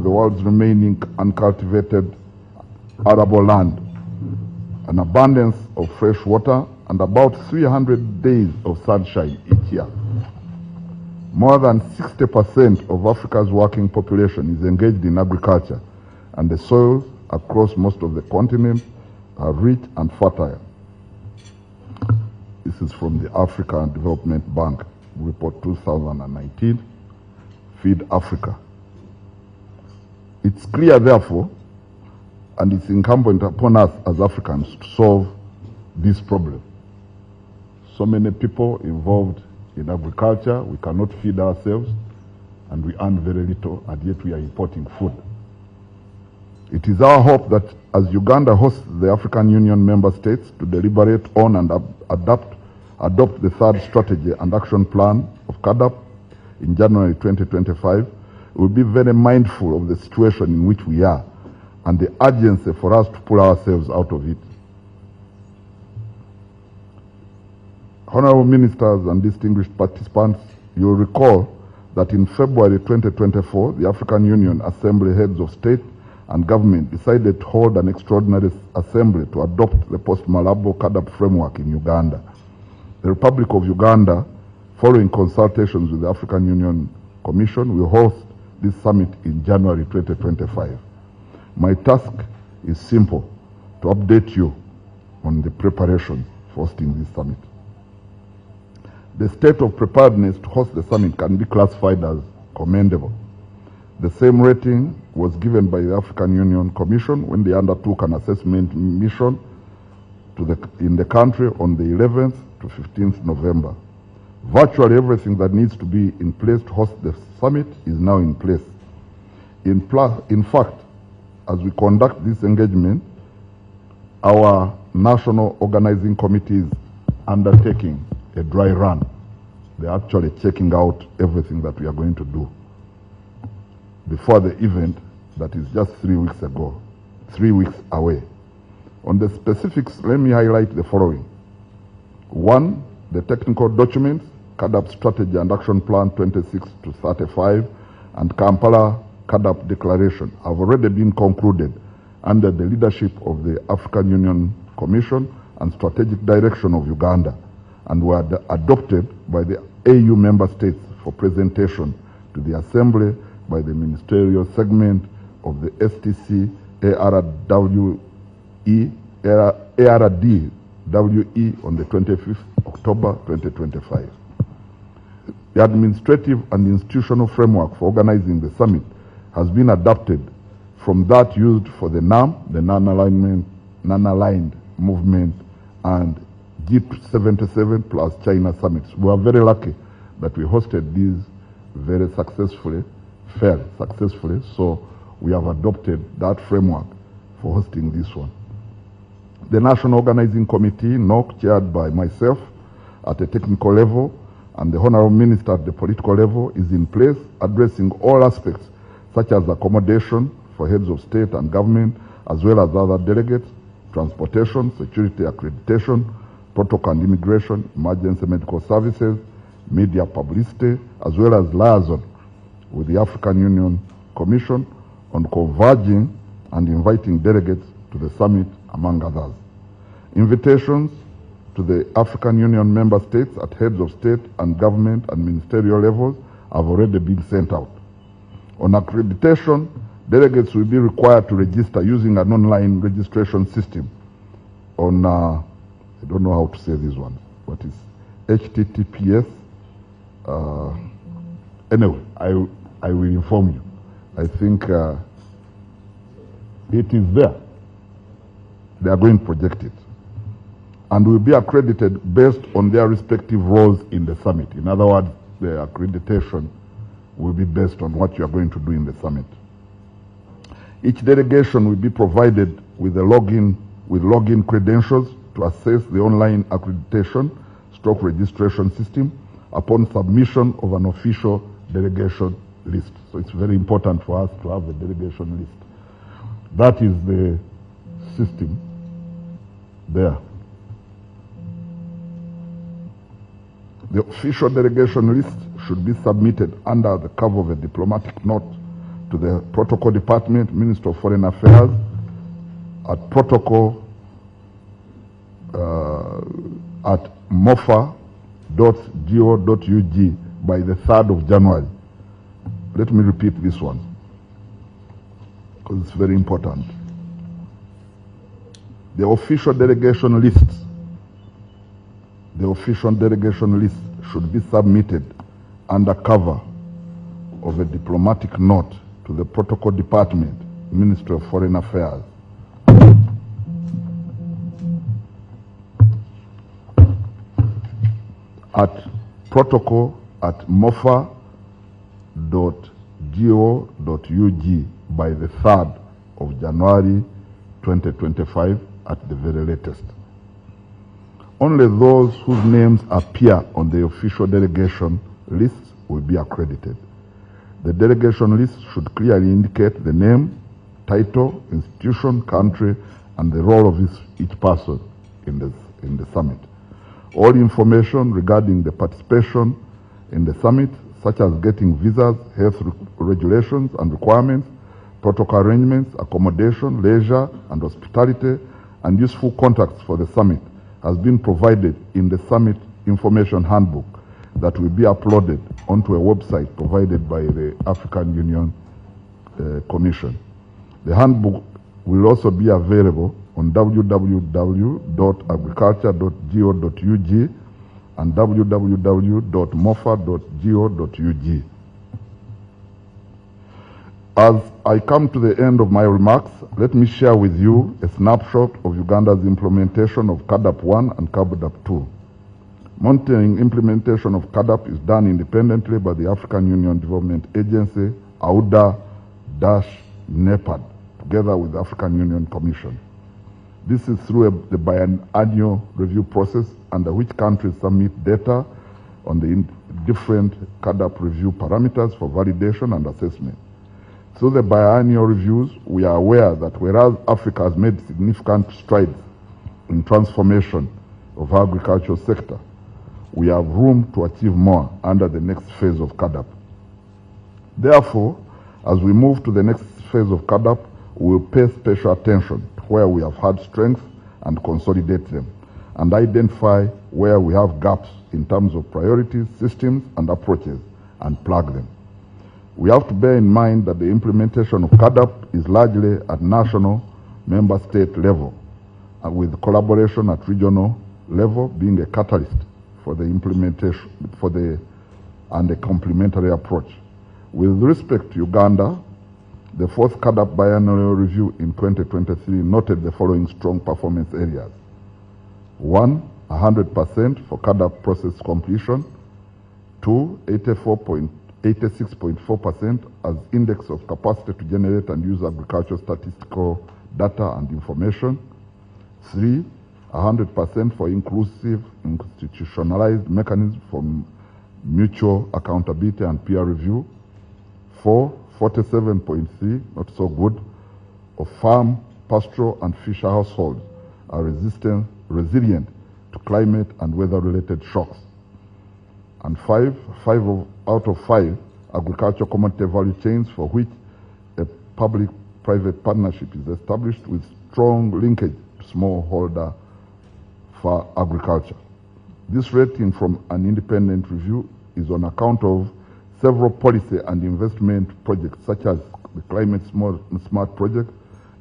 the world's remaining uncultivated arable land, an abundance of fresh water, and about 300 days of sunshine each year. More than 60% of Africa's working population is engaged in agriculture, and the soils across most of the continent are rich and fertile. This is from the African Development Bank Report 2019, Feed Africa. It's clear, therefore, and it's incumbent upon us as Africans to solve this problem. So many people involved in agriculture, we cannot feed ourselves, and we earn very little, and yet we are importing food. It is our hope that as Uganda hosts the African Union member states to deliberate on and adopt the third strategy and action plan of CAADP in January 2025, we will be very mindful of the situation in which we are and the urgency for us to pull ourselves out of it. Honorable Ministers and distinguished participants, you will recall that in February 2024, the African Union Assembly Heads of State and Government decided to hold an extraordinary assembly to adopt the post-Malabo CAADP framework in Uganda. The Republic of Uganda, following consultations with the African Union Commission, will host this summit in January 2025. My task is simple: to update you on the preparation for hosting this summit. The state of preparedness to host the summit can be classified as commendable. The same rating was given by the African Union Commission when they undertook an assessment mission in the country on the 11th to 15th November. Virtually everything that needs to be in place to host the summit is now in place. In fact, as we conduct this engagement, our national organizing committee is undertaking a dry run. They're actually checking out everything that we are going to do before the event that is just 3 weeks away. On the specifics, let me highlight the following. 1, the technical documents, CAADP Strategy and Action Plan 26 to 35 and Kampala CAADP Declaration have already been concluded under the leadership of the African Union Commission and strategic direction of Uganda, and were adopted by the AU member states for presentation to the Assembly by the ministerial segment of the STC ARDWE on the 25th October 2025. The administrative and institutional framework for organizing the summit has been adapted from that used for the NAM, the Non-Aligned Movement, and G77 plus China summits. We are very lucky that we hosted these very successfully, fairly successfully, so we have adopted that framework for hosting this one. The National Organizing Committee, NOC, chaired by myself at a technical level, and the Honorable Minister at the political level, is in place, addressing all aspects such as accommodation for heads of state and government, as well as other delegates, transportation, security accreditation, protocol and immigration, emergency medical services, media publicity, as well as liaison with the African Union Commission on converging and inviting delegates to the summit, among others. Invitations to the African Union member states at heads of state and government and ministerial levels have already been sent out. On accreditation, delegates will be required to register using an online registration system on, I don't know how to say this one, but it's HTTPS. Anyway, I will inform you. I think it is there. They are going to project it, and will be accredited based on their respective roles in the summit. In other words, the accreditation will be based on what you are going to do in the summit. Each delegation will be provided with login credentials to access the online accreditation / registration system upon submission of an official delegation list. So it's very important for us to have the delegation list. That is the system there. The official delegation list should be submitted under the cover of a diplomatic note to the Protocol Department, Ministry of Foreign Affairs, at protocol at mofa.go.ug by the 3rd of January. Let me repeat this one, because it's very important. The official delegation list should be submitted under cover of a diplomatic note to the Protocol Department, Ministry of Foreign Affairs. At protocol at mofa.go.ug by the 3rd of January 2025 at the very latest. Only those whose names appear on the official delegation list will be accredited. The delegation list should clearly indicate the name, title, institution, country, and the role of each person in the summit. All information regarding the participation in the summit, such as getting visas, health regulations and requirements, protocol arrangements, accommodation, leisure and hospitality, and useful contacts for the summit, has been provided in the Summit Information Handbook that will be uploaded onto a website provided by the African Union Commission. The handbook will also be available on www.agriculture.go.ug and www.mofa.go.ug. As I come to the end of my remarks, let me share with you a snapshot of Uganda's implementation of CAADP 1 and CAADP 2. Monitoring implementation of CAADP is done independently by the African Union Development Agency, AUDA-NEPAD, together with the African Union Commission. This is through the biannual review process under which countries submit data on the different CAADP review parameters for validation and assessment. Through the biannual reviews, we are aware that whereas Africa has made significant strides in transformation of our agricultural sector, we have room to achieve more under the next phase of CAADP. Therefore, as we move to the next phase of CAADP, we will pay special attention to where we have had strengths and consolidate them, and identify where we have gaps in terms of priorities, systems, and approaches, and plug them. We have to bear in mind that the implementation of CAADP is largely at national member state level, and with collaboration at regional level being a catalyst for the implementation and a complementary approach. With respect to Uganda, the fourth CAADP biannual review in 2023 noted the following strong performance areas. 1, 100% for CAADP process completion. 2, 86.4% as index of capacity to generate and use agricultural statistical data and information. 3, 100% for inclusive, institutionalized mechanism for mutual accountability and peer review. 4, 47.3, not so good, of farm, pastoral, and fisher households are resilient to climate and weather-related shocks. And 5 out of 5 agricultural commodity value chains for which a public-private partnership is established with strong linkage to smallholder for agriculture. This rating from an independent review is on account of several policy and investment projects such as the Climate Smart Project,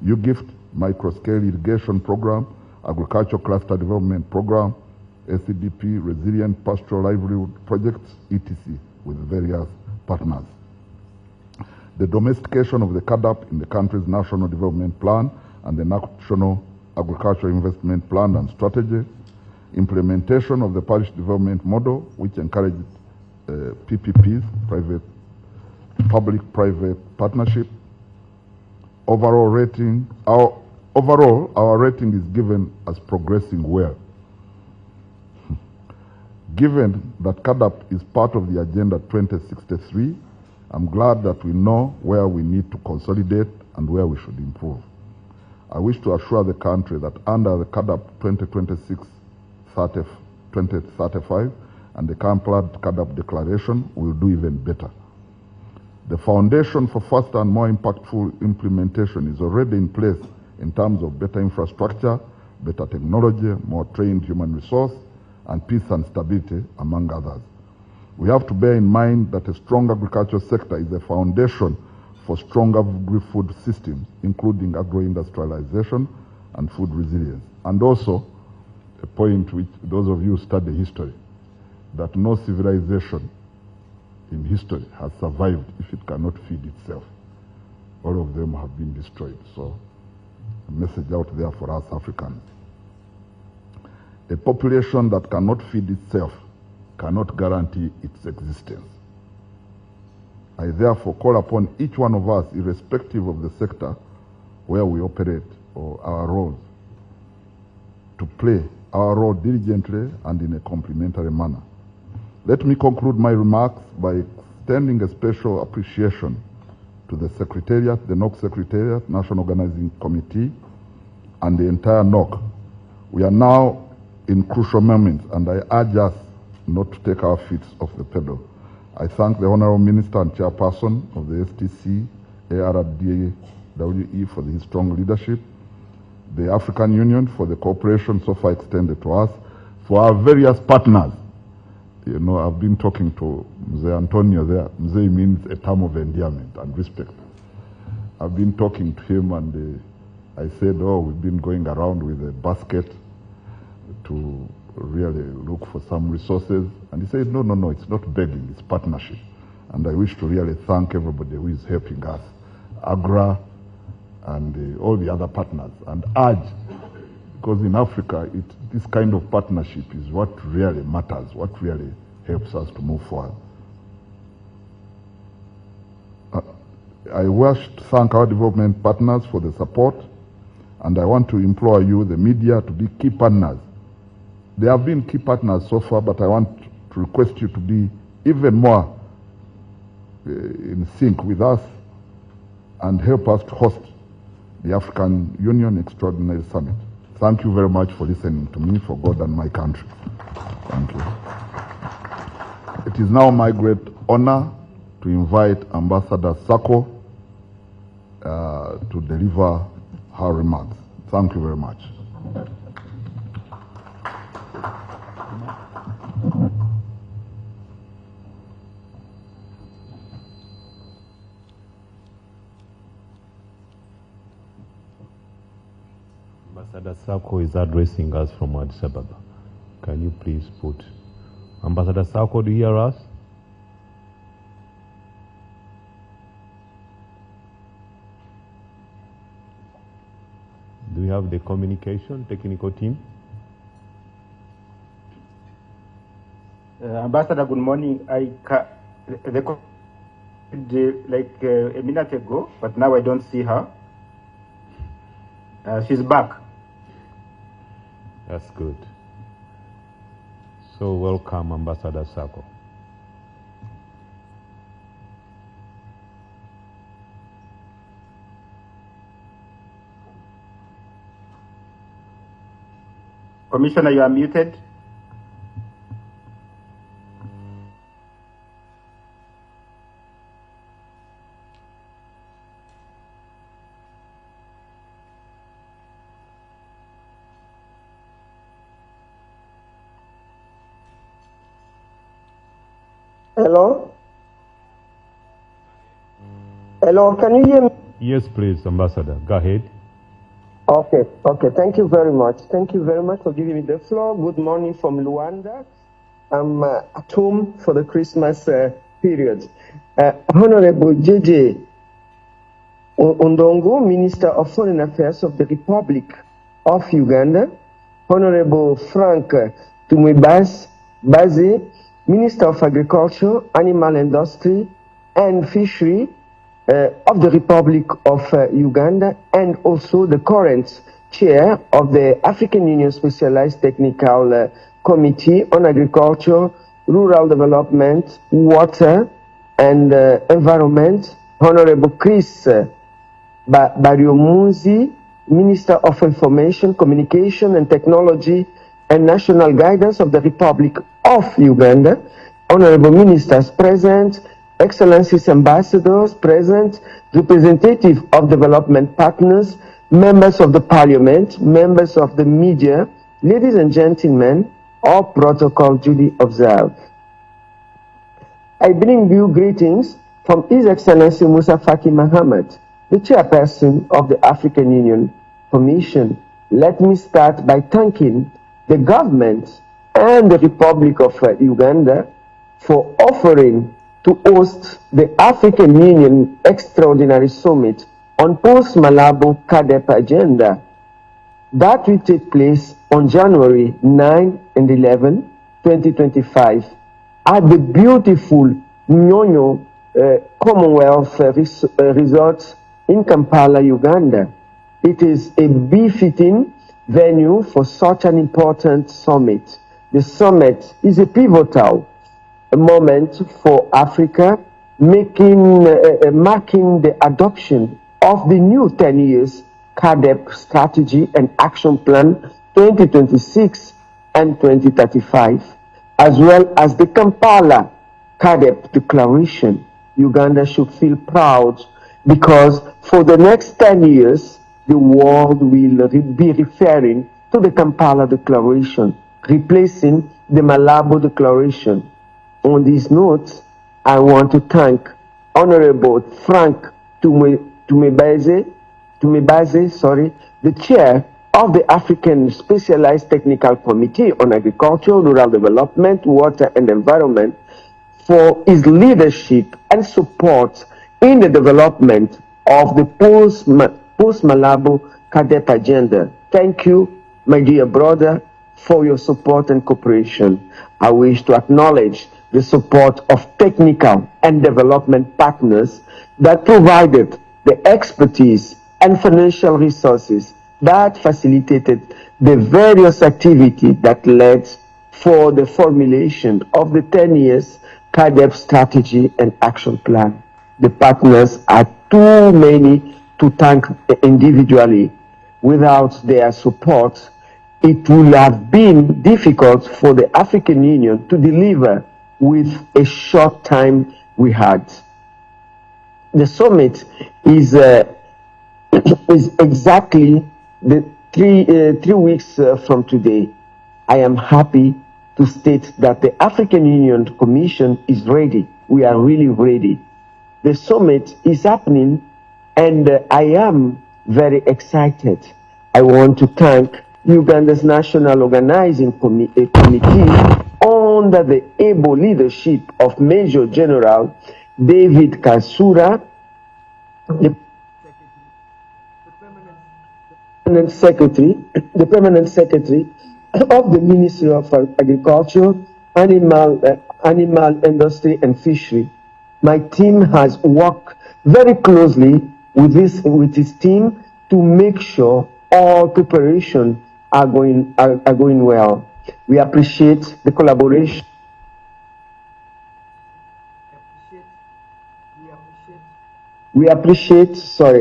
UGIFT, Micro-Scale Irrigation Program, Agricultural Cluster Development Program, ACDP, Resilient Pastoral Livelihood Projects, etc., with various partners. The domestication of the CAADP in the country's National Development Plan and the National Agricultural Investment Plan and Strategy, implementation of the Parish Development Model, which encourages PPPs, public-private partnership. Overall, our rating is given as progressing well. Given that CAADP is part of the Agenda 2063, I'm glad that we know where we need to consolidate and where we should improve. I wish to assure the country that under the CAADP 2026-2035 and the Kampala CAADP Declaration, we'll do even better. The foundation for faster and more impactful implementation is already in place in terms of better infrastructure, better technology, more trained human resource, and peace and stability, among others. We have to bear in mind that a strong agricultural sector is a foundation for strong agri-food systems, including agro-industrialization and food resilience. And also, a point which those of you who study history, that no civilization in history has survived if it cannot feed itself. All of them have been destroyed. So, a message out there for us Africans. A population that cannot feed itself cannot guarantee its existence. I therefore call upon each one of us, irrespective of the sector where we operate or our roles, to play our role diligently and in a complementary manner. Let me conclude my remarks by extending a special appreciation to the Secretariat, the NOC Secretariat, National Organizing Committee, and the entire NOC. We are now in crucial moments, and I urge us not to take our feet off the pedal. I thank the Honorable Minister and Chairperson of the STC, ARDWE, for his strong leadership, the African Union for the cooperation so far extended to us, for our various partners. You know, I've been talking to Mzee Antonio there. Mzee means a term of endearment and respect. I've been talking to him, and I said, oh, we've been going around with a basket to really look for some resources. And he said, no, it's not begging, it's partnership. And I wish to really thank everybody who is helping us, AGRA and all the other partners, and urge, because in Africa, this kind of partnership is what really matters, what really helps us to move forward. I wish to thank our development partners for the support, and I want to implore you, the media, to be key partners. They have been key partners so far, but I want to request you to be even more in sync with us and help us to host the African Union Extraordinary Summit. Thank you very much for listening to me, for God and my country. Thank you. It is now my great honor to invite Ambassador Sako to deliver her remarks. Thank you very much. Ambassador Sako is addressing us from Addis Ababa. Can you please put... Ambassador Sako, do you hear us? Do we have the communication technical team? Ambassador, good morning. I like a minute ago, but now I don't see her. She's back. That's good. So welcome, Ambassador Sako. Commissioner, you are muted. Hello? Hello, can you hear me? Yes, please, Ambassador. Go ahead. Okay. Thank you very much. Thank you very much for giving me the floor. Good morning from Luanda. I'm at home for the Christmas period. Honorable JJ Ondongo, Minister of Foreign Affairs of the Republic of Uganda. Honorable Frank Tumwebaze, Minister of Agriculture, Animal Industry and Fishery of the Republic of Uganda, and also the current chair of the African Union Specialized Technical Committee on Agriculture, Rural Development, Water and Environment, Honorable Chris Baryomunzi, Minister of Information, Communication and Technology and National Guidance of the Republic of Uganda, honorable ministers present, Excellencies, ambassadors present, representatives of development partners, members of the parliament, members of the media, ladies and gentlemen, all protocol duly observed. I bring you greetings from His Excellency Musa Faki Mahamat, the chairperson of the African Union Commission. Let me start by thanking the government and the Republic of Uganda for offering to host the African Union Extraordinary Summit on post-Malabo CAADP agenda. That will take place on January 9 and 11, 2025 at the beautiful Nyonyo Commonwealth Resort in Kampala, Uganda. It is a befitting venue for such an important summit. The summit is a pivotal moment for Africa, marking the adoption of the new 10 years CAADP strategy and action plan 2026 and 2035, as well as the Kampala CAADP declaration. Uganda should feel proud because for the next 10 years, the world will be referring to the Kampala declaration, replacing the Malabo declaration. On these notes, I want to thank Honorable Frank Tumebase, the chair of the African Specialized Technical Committee on Agriculture, Rural Development, Water and Environment, for his leadership and support in the development of the post-Malabo CAADP agenda. Thank you, my dear brother, for your support and cooperation. I wish to acknowledge the support of technical and development partners that provided the expertise and financial resources that facilitated the various activities that led for the formulation of the 10 years CAADP strategy and action plan. The partners are too many to thank individually. Without their support, it would have been difficult for the African Union to deliver with a short time we had. The summit is exactly the three weeks from today. I am happy to state that the African Union Commission is ready. We are really ready. The summit is happening and I am very excited. I want to thank Uganda's National Organizing Committee under the able leadership of Major General David Kasura, the permanent secretary of the Ministry of Agriculture, Animal Industry and Fishery. My team has worked very closely with his team to make sure all preparations are going well. We appreciate the collaboration. We appreciate the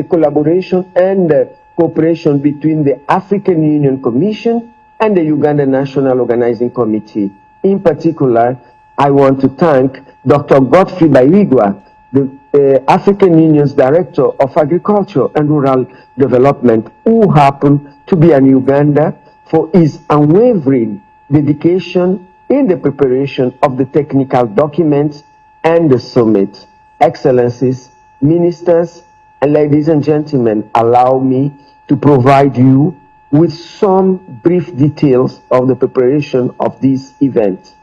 collaboration and cooperation between the African Union Commission and the Uganda National Organizing Committee. In particular, I want to thank Dr. Godfrey Baigwa, the African Union's Director of Agriculture and Rural Development, who happened to be in Uganda, for his unwavering dedication in the preparation of the technical documents and the summit. Excellencies, ministers, and ladies and gentlemen, allow me to provide you with some brief details of the preparation of this event.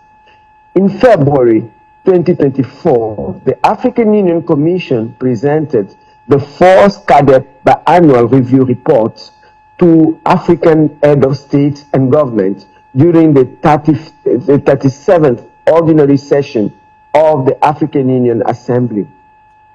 In February 2024, the African Union Commission presented the first CAADP biannual review report to African head of state and government during the 37th ordinary session of the African Union Assembly.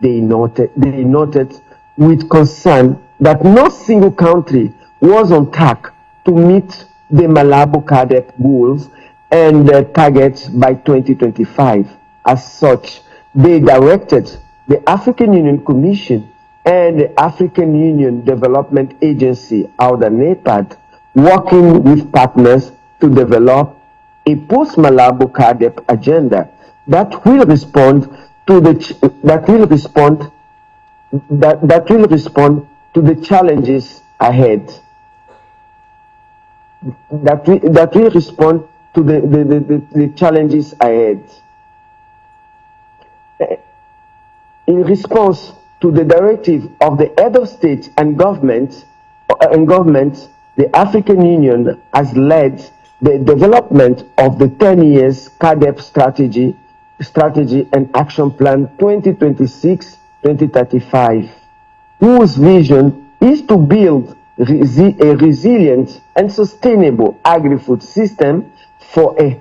They noted with concern that no single country was on track to meet the Malabo CAADP goals and targets by 2025. As such, they directed the African Union Commission and the African Union Development Agency, AUDA NEPAD, working with partners to develop a post-Malabo CAADP agenda that will respond to the challenges ahead. That will respond to the challenges ahead. In response to the directive of the head of state and government, the African Union has led the development of the 10 years CAADP strategy and action plan 2026-2035, whose vision is to build a resilient and sustainable agri-food system for a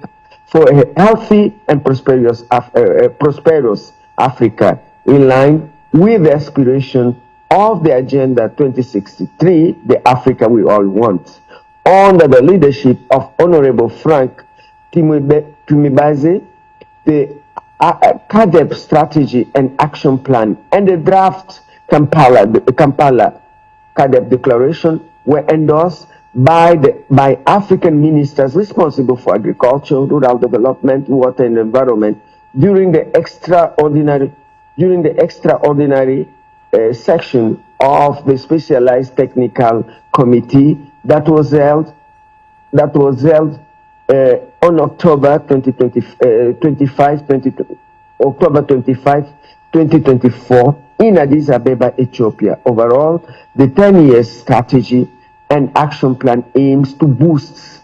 healthy and prosperous Africa, in line with the aspiration of the Agenda 2063, the Africa we all want, under the leadership of Honorable Frank Tumibaze. The CAADP strategy and action plan and the draft Kampala CAADP declaration were endorsed by African ministers responsible for agriculture, rural development, water and environment during the extraordinary section of the Specialized Technical Committee that was held on October 25, 2024 in Addis Ababa, Ethiopia. Overall, the 10-year strategy and action plan aims to boost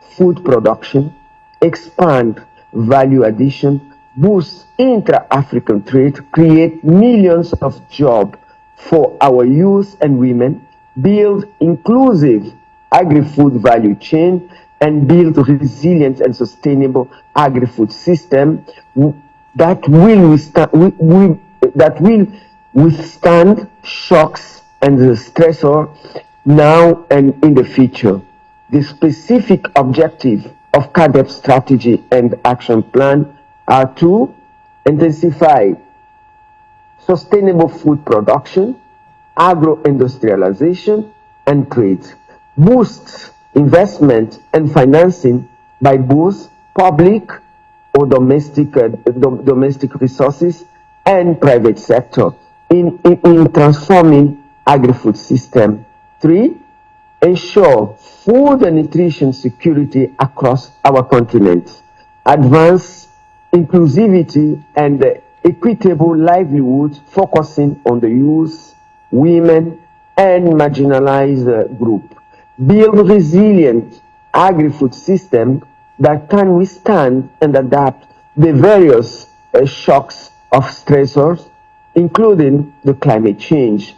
food production, expand value addition, boost intra-African trade, create millions of jobs for our youth and women, build inclusive agri-food value chain, and build resilient and sustainable agri-food system that will withstand shocks and stressors now and in the future. The specific objective of CAADP strategy and action plan are to intensify sustainable food production, agro-industrialization, and trade, boost investment and financing by both public or domestic resources and private sector in transforming agri-food system. 3, ensure food and nutrition security across our continent, advance inclusivity and equitable livelihood, focusing on the youth, women, and marginalized group. Build resilient agri-food system that can withstand and adapt the various shocks of stressors, including the climate change.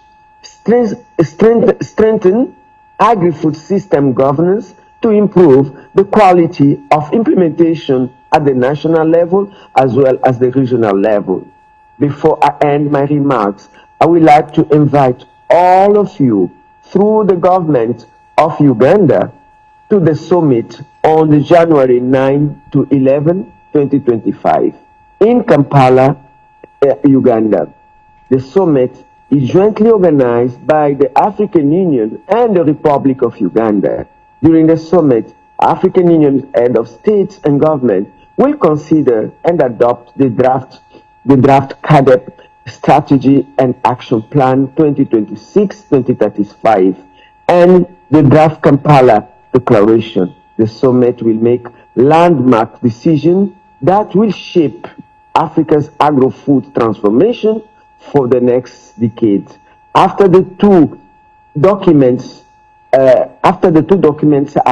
Strengthen agri-food system governance to improve the quality of implementation at the national level as well as the regional level. Before I end my remarks, I would like to invite all of you through the government of Uganda to the summit on the January 9 to 11, 2025 in Kampala, Uganda. The summit is jointly organized by the African Union and the Republic of Uganda. During the summit, African Union head of states and government will consider and adopt the draft CAADP strategy and action plan 2026-2035 and the draft Kampala declaration. The summit will make landmark decisions that will shape Africa's agro-food transformation for the next decade. After the two documents are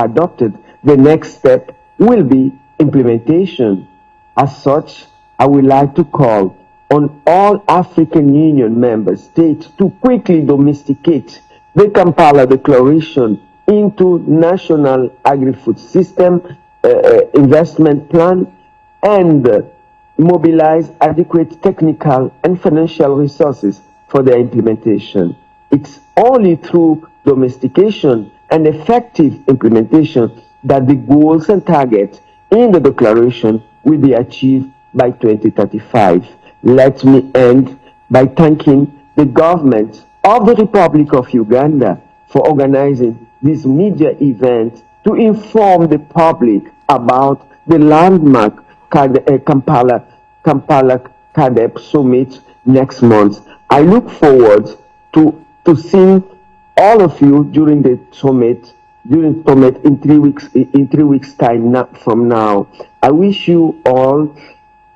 adopted, the next step will be implementation. As such, I would like to call on all African Union member states to quickly domesticate the Kampala Declaration into National Agri-Food System Investment Plan and mobilize adequate technical and financial resources for their implementation. It's only through domestication and effective implementation that the goals and targets in the declaration will be achieved by 2035. Let me end by thanking the government of the Republic of Uganda for organizing this media event to inform the public about the landmark Kampala CAADP Summit next month. I look forward to seeing all of you during the summit in 3 weeks time from now. I wish all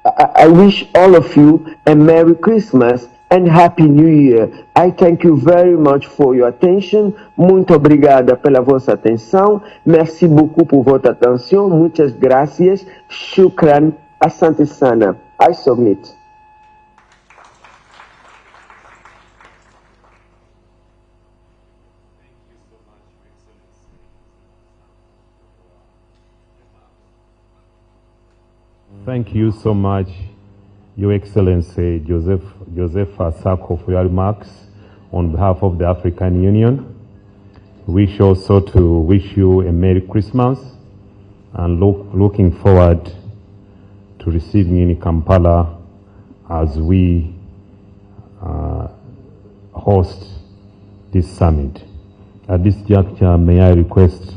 of you a Merry Christmas and Happy New Year. I thank you very much for your attention. Muito obrigada pela vossa atenção. Merci beaucoup pour votre attention. Muitas gracias. Shukran. Asante sana. I submit. Thank you so much, Your Excellency Joseph Sako, for your remarks on behalf of the African Union. We wish also to wish you a Merry Christmas and looking forward to receiving you in Kampala as we host this summit. At this juncture, may I request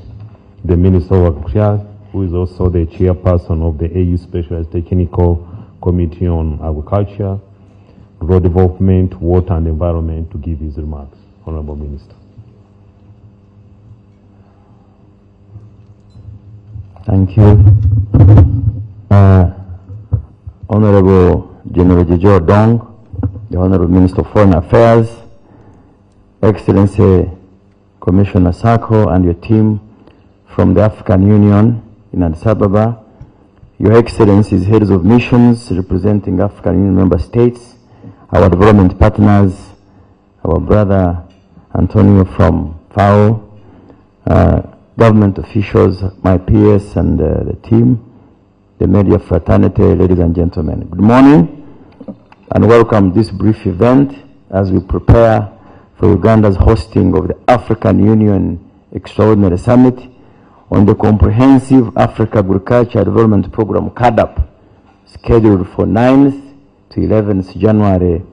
the Minister of Agriculture, who is also the chairperson of the AU Specialized Technical Committee on Agriculture, Rural Development, Water and Environment, to give his remarks. Honorable Minister. Thank you. Honorable General Jojo Dong, the Honorable Minister of Foreign Affairs, Excellency Commissioner Sako and your team from the African Union in Addis Ababa, Your Excellencies, heads of missions representing African Union member states, our development partners, our brother Antonio from FAO, government officials, my peers and the team, the media fraternity, ladies and gentlemen. Good morning and welcome to this brief event as we prepare for Uganda's hosting of the African Union Extraordinary Summit on the Comprehensive Africa Agriculture Development Program, CAADP, scheduled for 9th to 11th January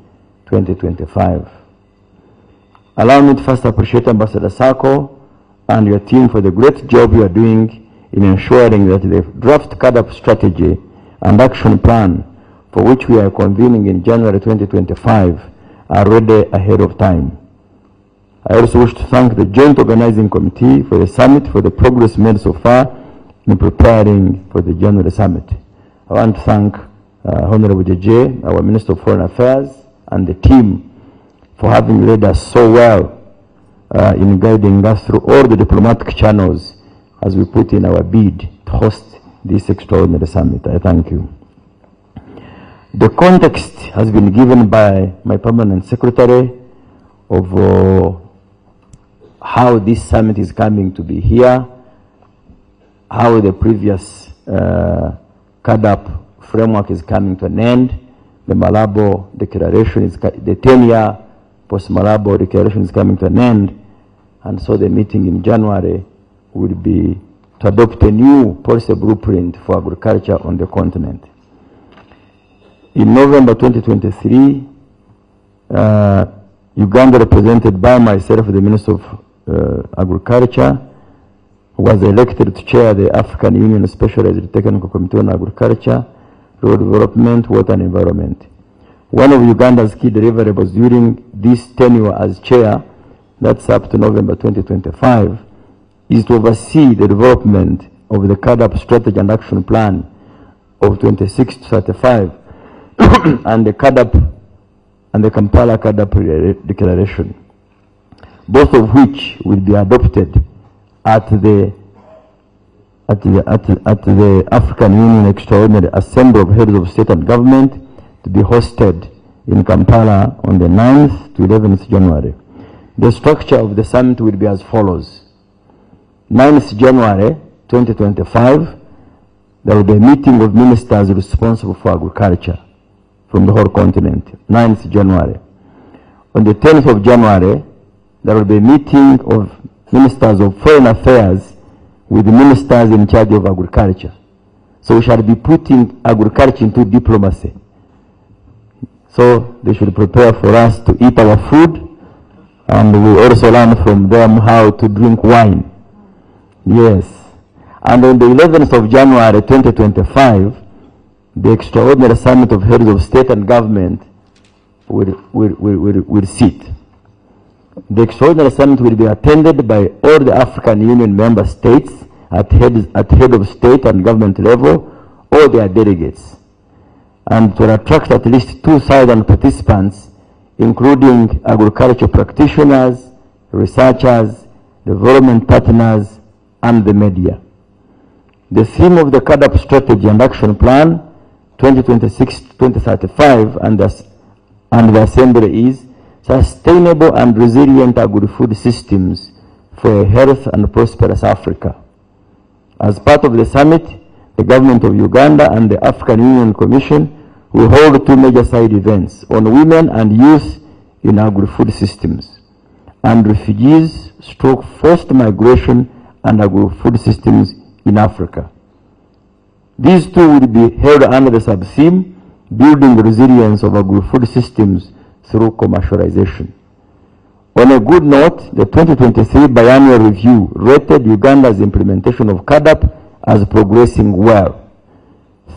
2025. Allow me to first appreciate Ambassador Sako and your team for the great job you are doing in ensuring that the draft CAADP strategy and action plan, for which we are convening in January 2025, are ready ahead of time. I also wish to thank the Joint Organizing Committee for the summit for the progress made so far in preparing for the January summit. I want to thank Honorable JJ, our Minister of Foreign Affairs, and the team for having led us so well in guiding us through all the diplomatic channels as we put in our bid to host this extraordinary summit. I thank you. The context has been given by my permanent secretary of how this summit is coming to be here, how the previous CAADP framework is coming to an end, the Malabo Declaration is, the 10-year post-Malabo Declaration is coming to an end, and so the meeting in January will be to adopt a new policy blueprint for agriculture on the continent. In November 2023, Uganda, represented by myself, the Minister of Agriculture, was elected to chair the African Union Specialized Technical Committee on Agriculture, Rural Development, Water and Environment. One of Uganda's key deliverables during this tenure as chair, that's up to November 2025, is to oversee the development of the CAADP Strategy and Action Plan of 26 to 35 and the CAADP and the Kampala CAADP Declaration, both of which will be adopted at the African Union Extraordinary Assembly of Heads of State and Government to be hosted in Kampala on the 9th to 11th January. The structure of the summit will be as follows. 9th January 2025, there will be a meeting of ministers responsible for agriculture from the whole continent, 9th January. On the 10th of January, there will be a meeting of ministers of foreign affairs with the ministers in charge of agriculture. So we shall be putting agriculture into diplomacy. So they should prepare for us to eat our food, and we also learn from them how to drink wine. Yes. And on the 11th of January 2025, the extraordinary summit of heads of state and government will sit. The extraordinary summit will be attended by all the African Union member states at head of state and government level, all their delegates, and to attract at least 2,000 participants, including agriculture practitioners, researchers, development partners, and the media. The theme of the CAADP Strategy and Action Plan 2026-2035 and the Assembly is Sustainable and Resilient Agri-Food Systems for a Healthy and Prosperous Africa. As part of the summit, the government of Uganda and the African Union Commission will hold two major side events on women and youth in agri-food systems and refugees / forced migration and agri-food systems in Africa. These two will be held under the sub-theme Building the Resilience of Agri-Food Systems through Commercialization. On a good note, the 2023 biannual review rated Uganda's implementation of CAADP as progressing well,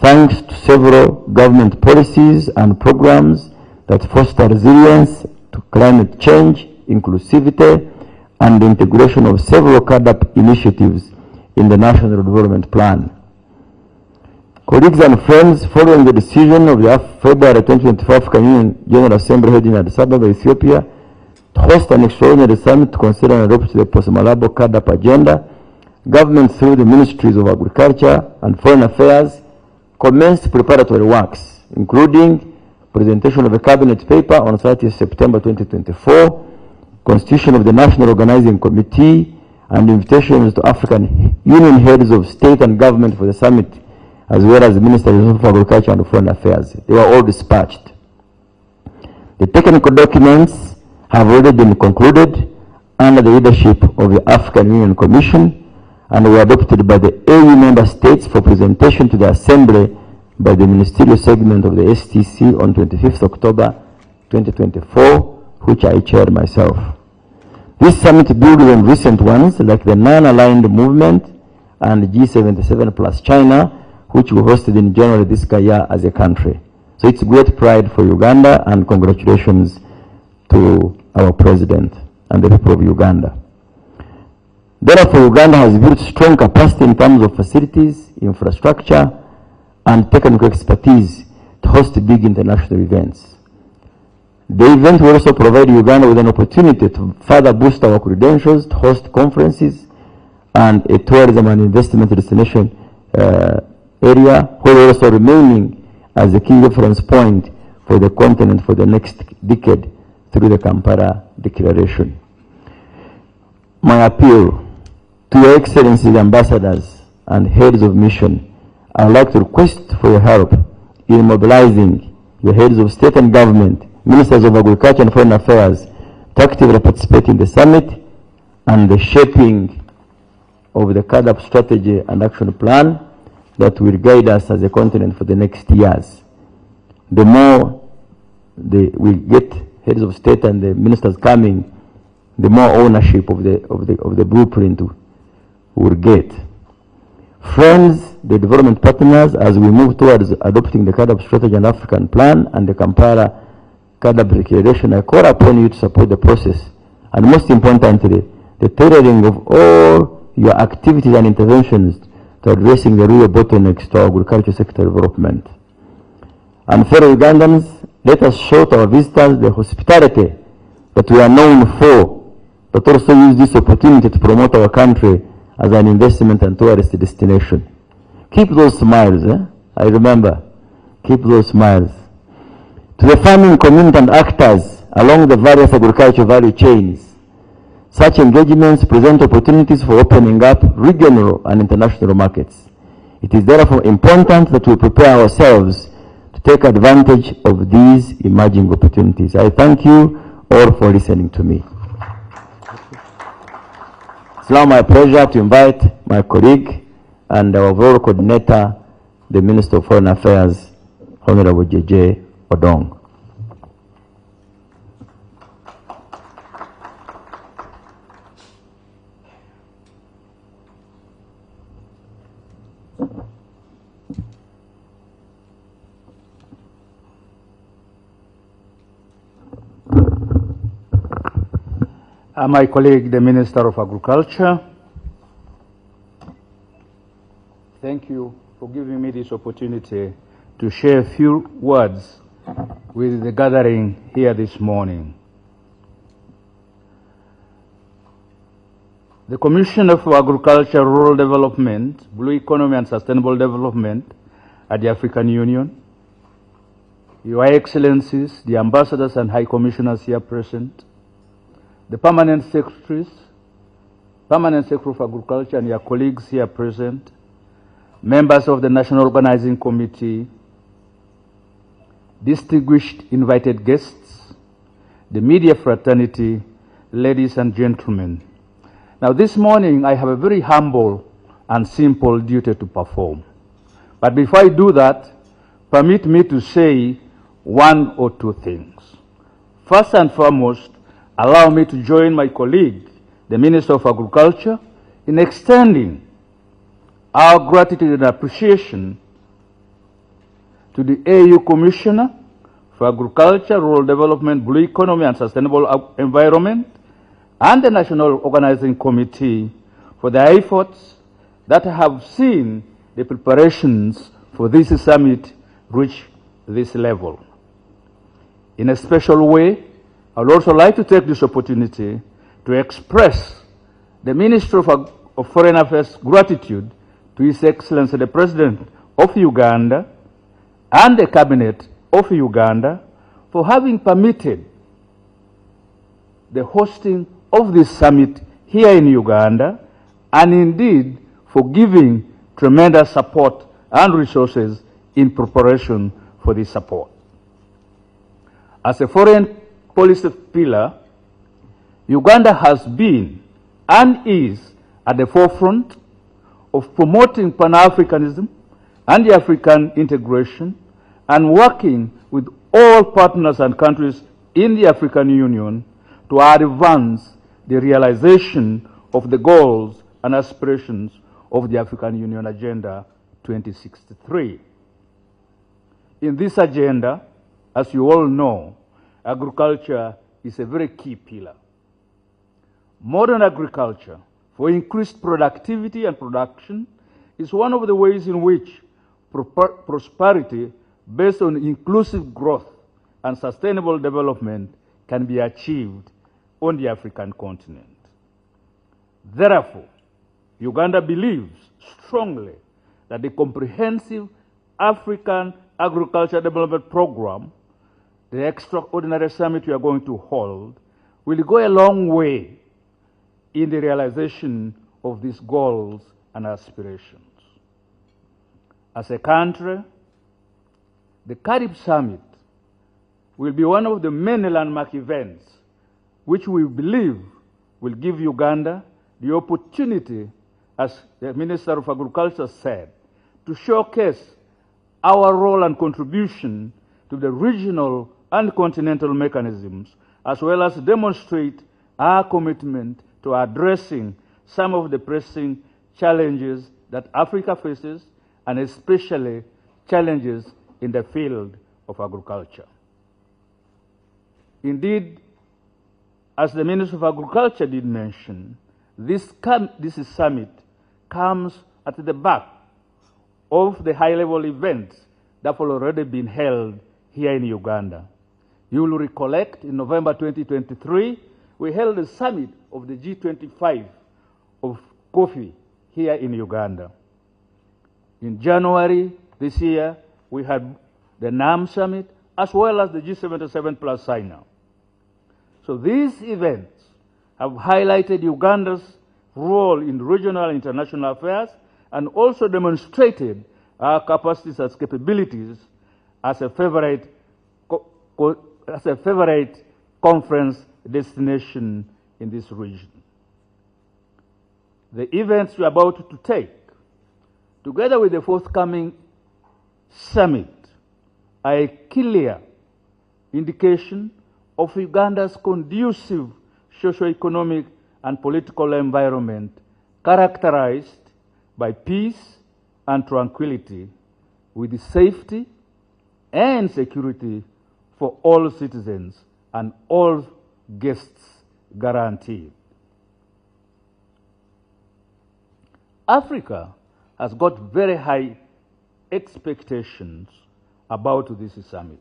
thanks to several government policies and programs that foster resilience to climate change, inclusivity, and the integration of several CAADP initiatives in the National Development Plan. Colleagues and friends, following the decision of the February 2024 African Union General Assembly held in Addis Ababa, Ethiopia, to host an extraordinary summit to consider and adopt the post-Malabo CAADP agenda, government through the Ministries of Agriculture and Foreign Affairs commenced preparatory works, including presentation of a cabinet paper on 30 September 2024, constitution of the National Organizing Committee, and invitations to African Union heads of state and government for the summit, as well as the Ministers of Agriculture and Foreign Affairs. They were all dispatched. The technical documents have already been concluded under the leadership of the African Union Commission and were adopted by the AU member states for presentation to the Assembly by the ministerial segment of the STC on 25th October 2024, which I chaired myself. This summit builds on recent ones like the Non-Aligned Movement and G77 plus China, which we hosted in January this year as a country. So it's great pride for Uganda, and congratulations to our president and the people of Uganda. Therefore, Uganda has built strong capacity in terms of facilities, infrastructure, and technical expertise to host big international events. The event will also provide Uganda with an opportunity to further boost our credentials to host conferences and a tourism and investment destination area, while also remaining as a key reference point for the continent for the next decade through the Kampala Declaration. My appeal to Your Excellencies, ambassadors, and heads of mission, I would like to request for your help in mobilizing your heads of state and government, ministers of agriculture and foreign affairs, to actively participate in the summit and the shaping of the CAADP strategy and action plan that will guide us as a continent for the next years. The more we get heads of state and the ministers coming, the more ownership of the blueprint we'll get. Friends, the development partners, as we move towards adopting the CAADP strategy and African plan and the Kampala CAADP declaration, I call upon you to support the process, and most importantly, the tailoring of all your activities and interventions to addressing the real bottlenecks to our agriculture sector development. And fellow Ugandans, let us show to our visitors the hospitality that we are known for, but also use this opportunity to promote our country as an investment and tourist destination. Keep those smiles, I remember. Keep those smiles. To the farming community and actors along the various agricultural value chains, such engagements present opportunities for opening up regional and international markets. It is therefore important that we prepare ourselves to take advantage of these emerging opportunities. I thank you all for listening to me. It's now my pleasure to invite my colleague and our overall coordinator, the Minister of Foreign Affairs, Honorable JJ Odong. My colleague, the Minister of Agriculture, thank you for giving me this opportunity to share a few words with the gathering here this morning. The Commissioner for Agriculture, Rural Development, Blue Economy and Sustainable Development at the African Union, Your Excellencies, the Ambassadors and High Commissioners here present, the Permanent Secretary of Agriculture and your colleagues here present, members of the National Organizing Committee, distinguished invited guests, the media fraternity, ladies and gentlemen. Now this morning I have a very humble and simple duty to perform. But before I do that, permit me to say one or two things. First and foremost, allow me to join my colleague, the Minister of Agriculture, in extending our gratitude and appreciation to the AU Commissioner for Agriculture, Rural Development, Blue Economy and Sustainable Environment, and the National Organizing Committee for their efforts that have seen the preparations for this summit reach this level. In a special way, I would also like to take this opportunity to express the Ministry of Foreign Affairs' gratitude to His Excellency the President of Uganda and the Cabinet of Uganda for having permitted the hosting of this summit here in Uganda, and indeed for giving tremendous support and resources in preparation for this support. As a foreign policy pillar, Uganda has been and is at the forefront of promoting Pan-Africanism and the African integration and working with all partners and countries in the African Union to advance the realization of the goals and aspirations of the African Union Agenda 2063. In this agenda, as you all know, agriculture is a very key pillar. Modern agriculture for increased productivity and production is one of the ways in which prosperity based on inclusive growth and sustainable development can be achieved on the African continent. Therefore, Uganda believes strongly that the comprehensive African Agriculture Development Program, the extraordinary summit we are going to hold, will go a long way in the realization of these goals and aspirations. As a country, the Carib Summit will be one of the many landmark events which we believe will give Uganda the opportunity, as the Minister of Agriculture said, to showcase our role and contribution to the regional and continental mechanisms, as well as demonstrate our commitment to addressing some of the pressing challenges that Africa faces, and especially challenges in the field of agriculture. Indeed, as the Minister of Agriculture did mention, this summit comes at the back of the high-level events that have already been held here in Uganda. You will recollect in November 2023, we held a summit of the G25 of coffee here in Uganda. In January this year, we had the NAM summit as well as the G77 plus sign-up. So these events have highlighted Uganda's role in regional and international affairs and also demonstrated our capacities as capabilities as a favorite conference destination in this region. The events we are about to take, together with the forthcoming summit, are a clear indication of Uganda's conducive socio-economic and political environment characterized by peace and tranquility, with safety and security for all citizens and all guests guaranteed. Africa has got very high expectations about this summit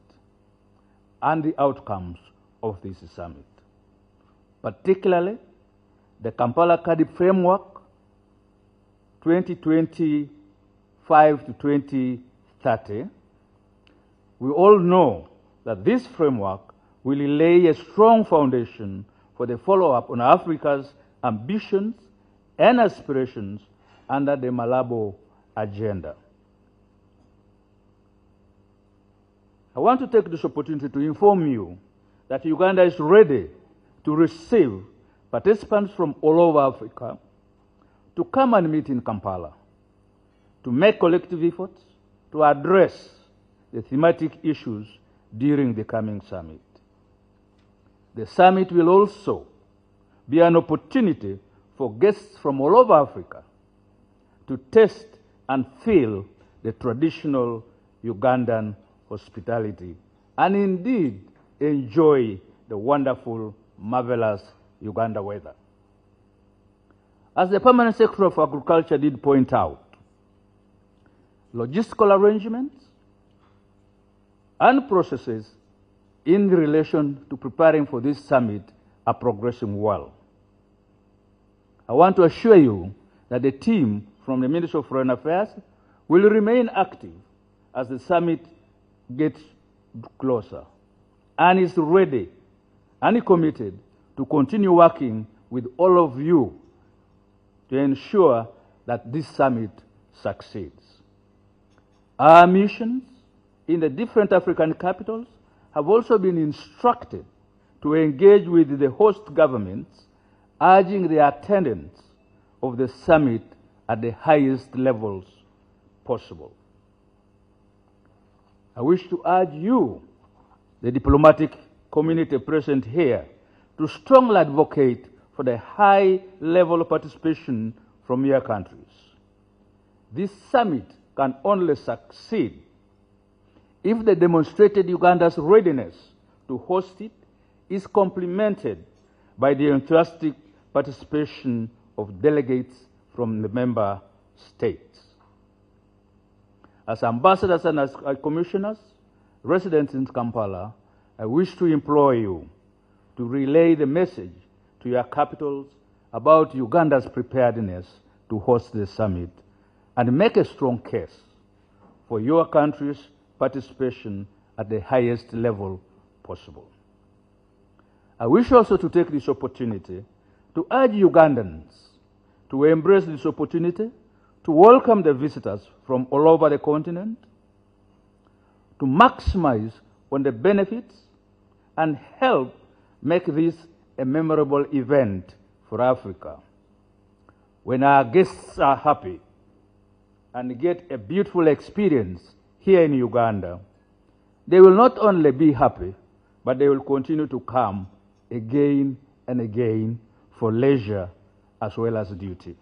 and the outcomes of this summit, particularly the Kampala CAADP framework 2025 to 2030. We all know that this framework will lay a strong foundation for the follow-up on Africa's ambitions and aspirations under the Malabo Agenda. I want to take this opportunity to inform you that Uganda is ready to receive participants from all over Africa to come and meet in Kampala, to make collective efforts to address the thematic issues during the coming summit. The summit will also be an opportunity for guests from all over Africa to taste and feel the traditional Ugandan hospitality and indeed enjoy the wonderful, marvelous Uganda weather. As the Permanent Secretary of Agriculture did point out, logistical arrangements and processes in relation to preparing for this summit are progressing well. I want to assure you that the team from the Ministry of Foreign Affairs will remain active as the summit gets closer and is ready and committed to continue working with all of you to ensure that this summit succeeds. Our missions in the different African capitals have also been instructed to engage with the host governments, urging the attendance of the summit at the highest levels possible. I wish to urge you, the diplomatic community present here, to strongly advocate for the high level of participation from your countries. This summit can only succeed if the demonstrated Uganda's readiness to host it is complemented by the enthusiastic participation of delegates from the member states. As ambassadors and as commissioners residents in Kampala, I wish to implore you to relay the message to your capitals about Uganda's preparedness to host the summit and make a strong case for your country's participation at the highest level possible. I wish also to take this opportunity to urge Ugandans to embrace this opportunity to welcome the visitors from all over the continent, to maximize on the benefits and help make this a memorable event for Africa. When our guests are happy and get a beautiful experience here in Uganda, they will not only be happy, but they will continue to come again and again for leisure as well as duty.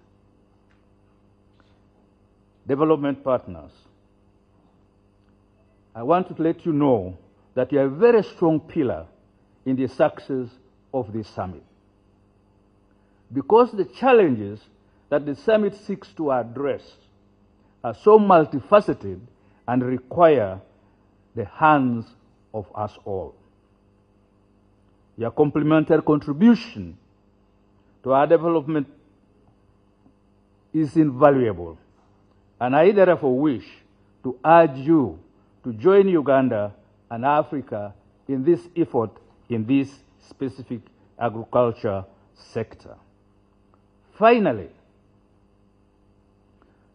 Development partners, I want to let you know that you are a very strong pillar in the success of this summit. Because the challenges that the summit seeks to address are so multifaceted and require the hands of us all. Your complementary contribution to our development is invaluable, and I therefore wish to urge you to join Uganda and Africa in this effort in this specific agriculture sector. Finally,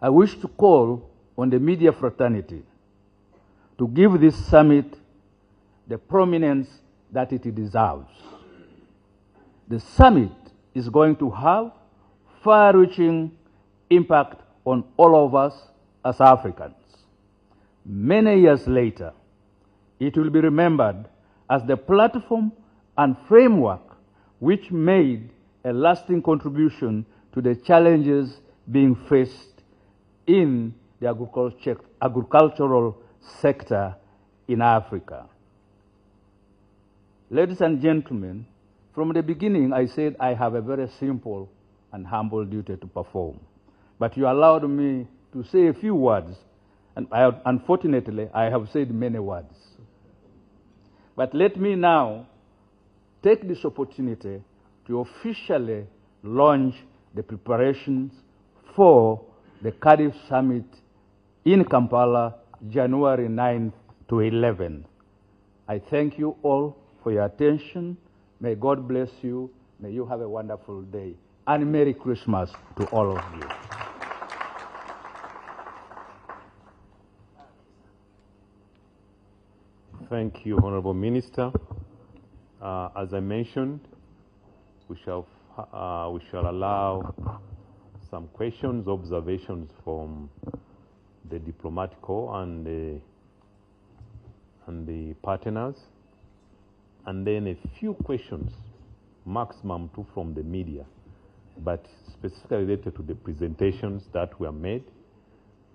I wish to call on the media fraternity to give this summit the prominence that it deserves. The summit is going to have far-reaching impact on all of us as Africans. Many years later, it will be remembered as the platform and framework which made a lasting contribution to the challenges being faced in the agricultural sector in Africa. Ladies and gentlemen, From the beginning, I said I have a very simple and humble duty to perform. But you allowed me to say a few words, and unfortunately, I have said many words. But let me now take this opportunity to officially launch the preparations for the Cardiff Summit in Kampala, January 9th to 11th. I thank you all for your attention. May God bless you. May you have a wonderful day. And Merry Christmas to all of you. Thank you, Honorable Minister. As I mentioned, we shall allow some questions, observations from the diplomatic corps and the partners, and then a few questions, maximum 2 from the media, but specifically related to the presentations that were made.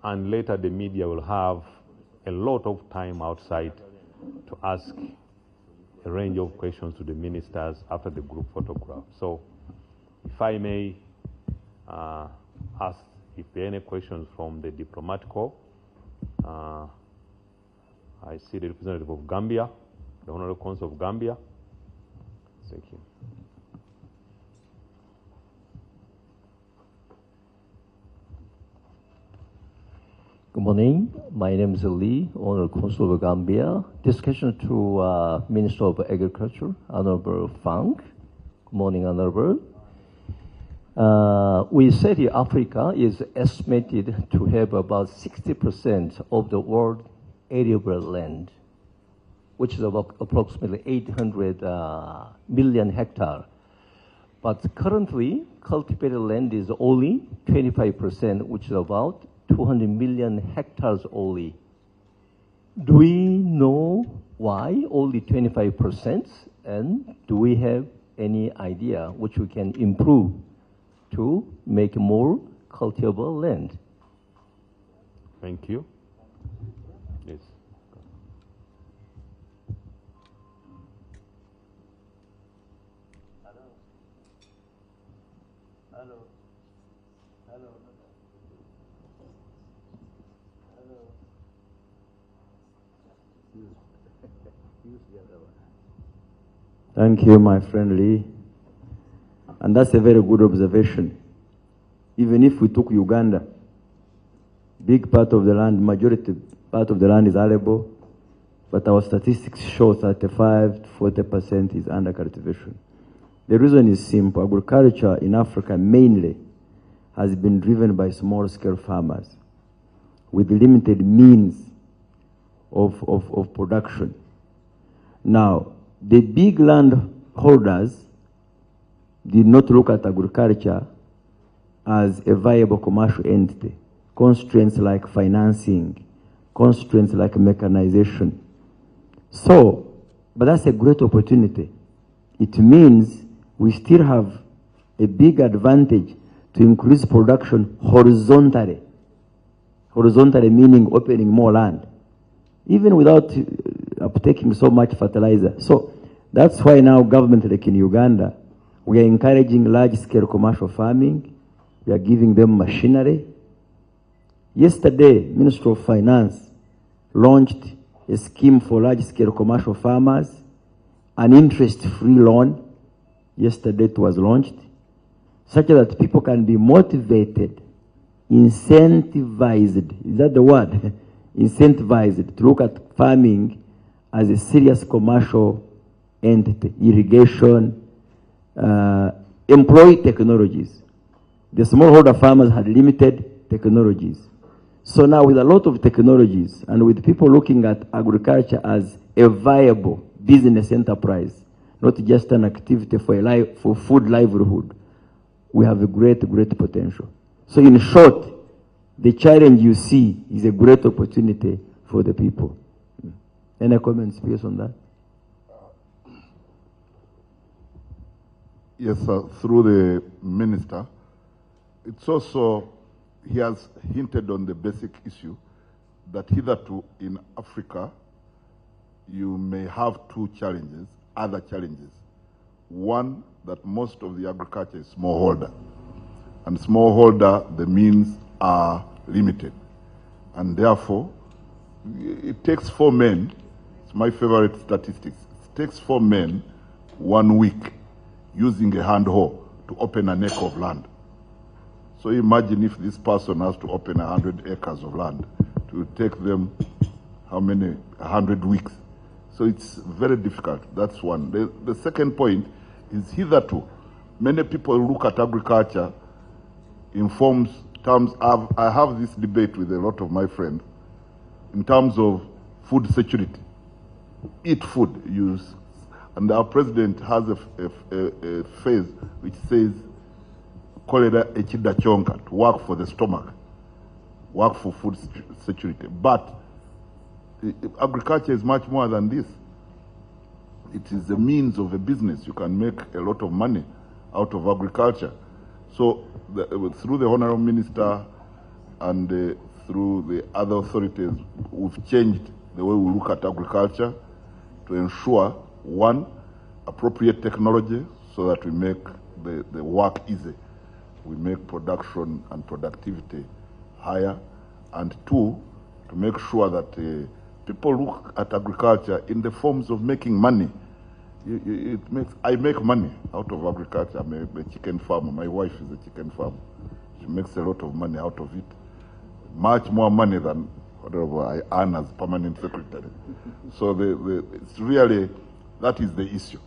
And later the media will have a lot of time outside to ask a range of questions to the ministers after the group photograph. So if I may ask if there are any questions from the diplomatic corps. I see the representative of Gambia, the Honorable Consul of Gambia. Thank you. Good morning. My name is Lee, Honorable Consul of Gambia. This question to Minister of Agriculture, Honorable Fang. Good morning, Honorable. We said Africa is estimated to have about 60% of the world arable land, which is about approximately 800 million hectares. But currently, cultivated land is only 25%, which is about 200 million hectares only. Do we know why only 25%? And do we have any idea which we can improve to make more cultivable land? Thank you. Yes. Thank you, my friend Lee. And that's a very good observation. Even if we took Uganda, big part of the land, majority part of the land is arable, but our statistics show 35 to 40% is under cultivation. The reason is simple. Agriculture in Africa mainly has been driven by small-scale farmers with limited means of production. Now, the big landholders did not look at agriculture as a viable commercial entity. Constraints like financing, constraints like mechanization. So, but that's a great opportunity. It means we still have a big advantage to increase production horizontally. Horizontally meaning opening more land, even without uptaking so much fertilizer. So that's why now government like in Uganda, we are encouraging large-scale commercial farming. We are giving them machinery. Yesterday, Ministry of Finance launched a scheme for large-scale commercial farmers, an interest-free loan. Yesterday it was launched, such that people can be motivated, incentivized, is that the word? Incentivized to look at farming as a serious commercial entity, irrigation, employ technologies. The smallholder farmers had limited technologies. So now with a lot of technologies and with people looking at agriculture as a viable business enterprise, not just an activity for food livelihood, we have a great potential. So in short, the challenge you see is a great opportunity for the people. Any comments, please, on that? Yes, sir, through the minister. It's also, he has hinted on the basic issue that hitherto in Africa, you may have two challenges, other challenges. One, that most of the agriculture is smallholder. And smallholder, the means are limited. And therefore, it takes 4 men, it's my favorite statistics, it takes 4 men 1 week using a hand hoe to open an acre of land. So imagine if this person has to open 100 acres of land. It will take them how many? 100 weeks. So it's very difficult. That's one. The second point is hitherto, many people look at agriculture in terms of, I have this debate with a lot of my friends, in terms of food security. Eat food, use. And our president has a phrase which says, "Kolera echida chonga," to work for the stomach, work for food security. But agriculture is much more than this. It is a means of a business. You can make a lot of money out of agriculture. So through the Honorable Minister and through the other authorities, we've changed the way we look at agriculture to ensure, one, appropriate technology so that we make the work easy. We make production and productivity higher. And two, to make sure that people look at agriculture in the forms of making money. I make money out of agriculture. I'm a chicken farmer. My wife is a chicken farmer. She makes a lot of money out of it. Much more money than whatever I earn as permanent secretary. So it's really, that is the issue.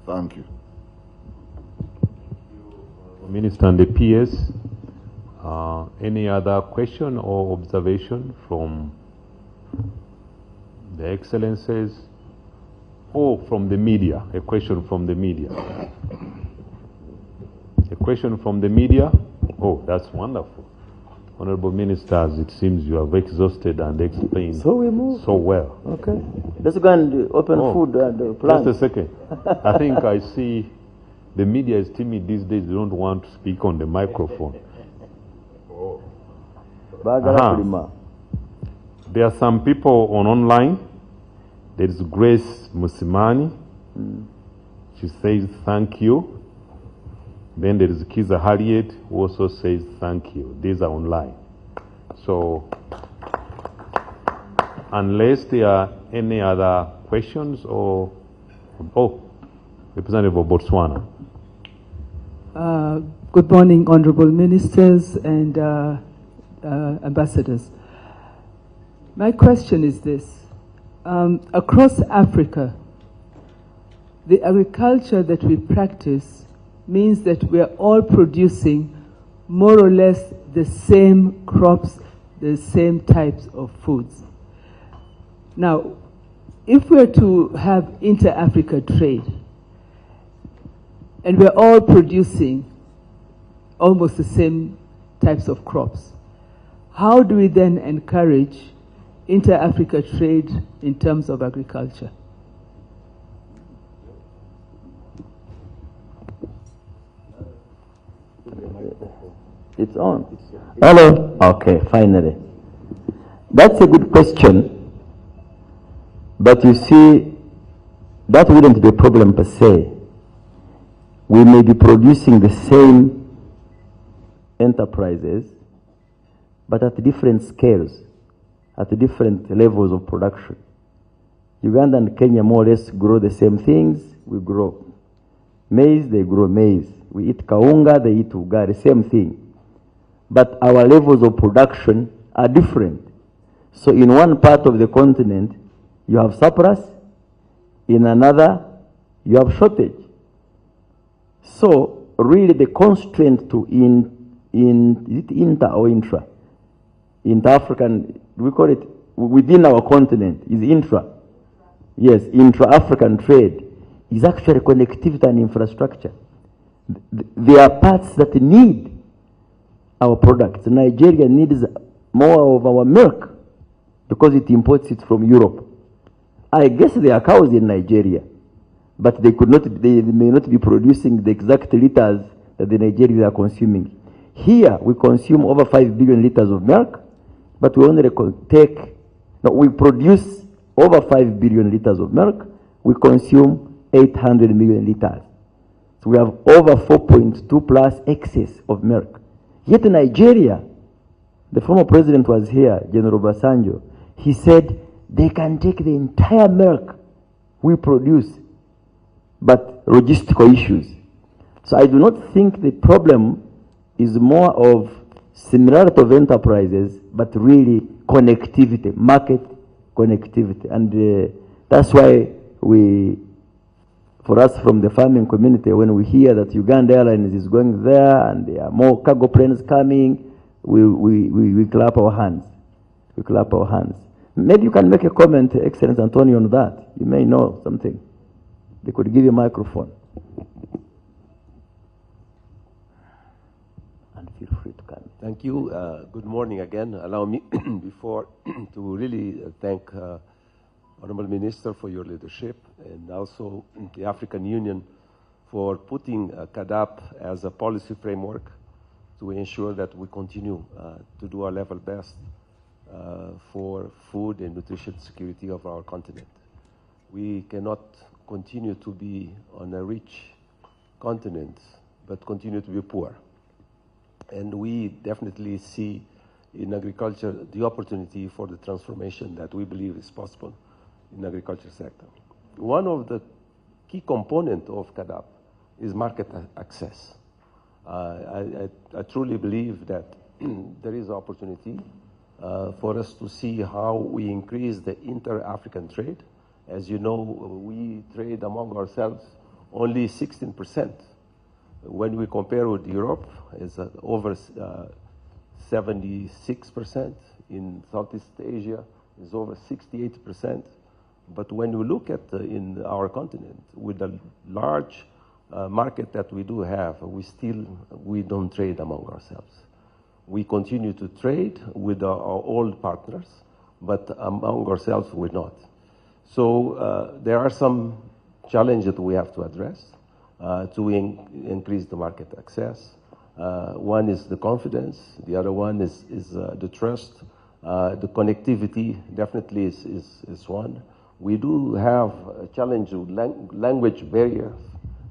Thank you. Minister and the PS, any other question or observation from the Excellencies or from the media? A question from the media. A question from the media? Oh, that's wonderful. Honorable Ministers, it seems you have exhausted and explained so well. Okay. Let's go and open food and plant. Just a second. I think I see the media is timid these days. They don't want to speak on the microphone. There are some people online. There is Grace Musimani. She says thank you. Then there is Kiza Harriet, who also says thank you. These are online. So, unless there are any other questions or... Oh, Representative of Botswana. Good morning, Honorable Ministers and Ambassadors. My question is this. Across Africa, the agriculture that we practice means that we are all producing more or less the same crops, the same types of foods. Now, if we're to have inter-Africa trade, and we're all producing almost the same types of crops, how do we then encourage inter-Africa trade in terms of agriculture? It's on. Hello? Okay, finally. That's a good question. But you see, that wouldn't be a problem per se. We may be producing the same enterprises, but at different scales, at different levels of production. Uganda and Kenya more or less grow the same things we grow. Maize, they grow maize. We eat kaunga, they eat ugali, same thing. But our levels of production are different. So in one part of the continent, you have surplus. In another, you have shortage. So really the constraint to is it inter or intra? Inter-African, we call it within our continent, is intra. Yes, intra-African trade is actually connectivity and infrastructure. There are parts that need our products. Nigeria needs more of our milk because it imports it from Europe. I guess there are cows in Nigeria, but they may not be producing the exact liters that the Nigerians are consuming. Here, we consume over 5 billion liters of milk, but we only we produce over 5 billion liters of milk. We consume 800 million liters. So we have over 4.2 plus excess of milk. Yet in Nigeria, the former president was here, General Obasanjo. He said they can take the entire milk we produce, but logistical issues. So I do not think the problem is more of similarity of enterprises, but really connectivity, market connectivity. And that's why for us from the farming community, when we hear that Uganda Airlines is going there and there are more cargo planes coming, we clap our hands. We clap our hands. Maybe you can make a comment, Excellency Antonio, on that. You may know something. They could give you a microphone. And feel free to come. Thank you. Good morning again. Allow me before to really thank Honorable Minister for your leadership, and also the African Union for putting CAADP as a policy framework to ensure that we continue to do our level best for food and nutrition security of our continent. We cannot continue to be on a rich continent, but continue to be poor. And we definitely see in agriculture the opportunity for the transformation that we believe is possible in agriculture sector. One of the key components of CAADP is market access. I truly believe that there is opportunity for us to see how we increase the inter-African trade. As you know, we trade among ourselves only 16%. When we compare with Europe, it's over 76%. In Southeast Asia, it's over 68%. But when we look at in our continent, with the large market that we do have, we don't trade among ourselves. We continue to trade with our old partners, but among ourselves we're not. So there are some challenges that we have to address to increase the market access. One is the confidence, the other one is the trust. The connectivity definitely is one. We do have a challenge with language barriers